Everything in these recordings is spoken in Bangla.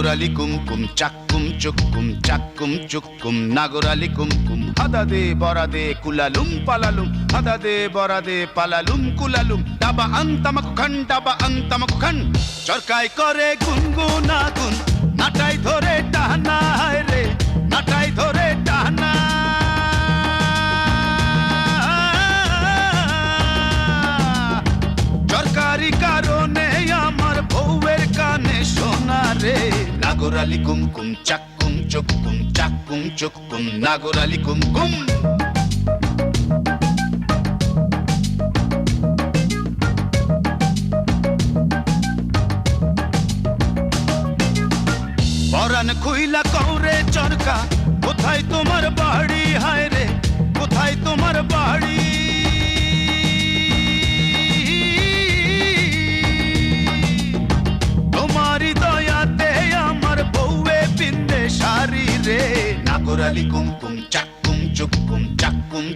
নাগরালি কুমকুম চাক্কুম চুক্কুম চাক্কুম চুক্কুম নাগরালি কুমকুম হাদাদে বরাদে কুলালুম পালালুম হাদাদে বরাদে পালালুম কুলালুম ডাবা আন্তামাকু খান চরকায় করে গুনগুনা গুন নাটাই ধরে টানা হায় রে নাটাই ধরে টানা চরকারি কারণে আমার বউয়ের কানে শোনা রে নাগরালি কুমকুম চাক্কুম চুক্কুম নাগরালি কুমকুম পরান খুইলা কৌরে চরকা কোথায় তোমার বাড়ি হায় রে কোথায় তোমার বাড়ি তোমারি দয়াতে আমার বউয়ে পিন্দে শাড়ি রে নাগরালি কুমকুম চাক্কুম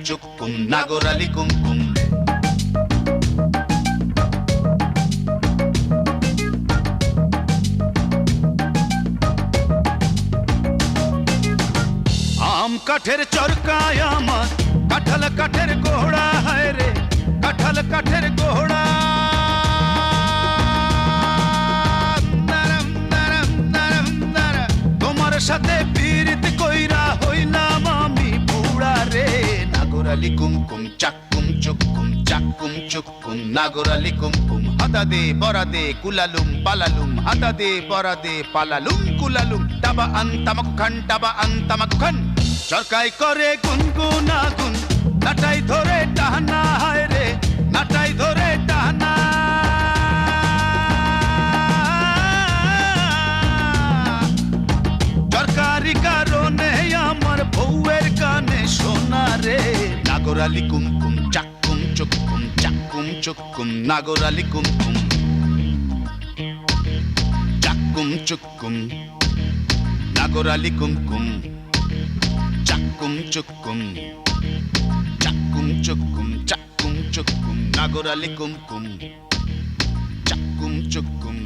চুক্কুম নাগরালি কুমকুম আম কাঠের চরকায় আমার কাঁঠাল কাঠের গোড়া হায় রে কাঁঠাল কাঠের গোড়া তোমার সাথে পীড়িত কইরা হইলাম আমি বুড়া রে নাগরালি কুমকুম চাক্কুম চুক্কুম নাগরালি কুমকুম হাদাদে বরাদে কুলালুম পালালুম হাদাদে বরাদে পালালুম কুলালুম ডাবা আন্তামাকু খান চরকাই করে গুনগুনা গুন নাটাই ধরে টানা হায় রে নাটাই ধরে টানা চরকারি কারণে আমার বউয়ের কানে শোনা রে নাগরালি কুমকুম চাক্কুম চুক্কুম নাগরালি কুমকুম চাক্কুম চুক্কুম নাগরালি কুমকুম চাক্কুম চুক্কুম নাগরালি কুমকুম চাক্কুম চুক্কুম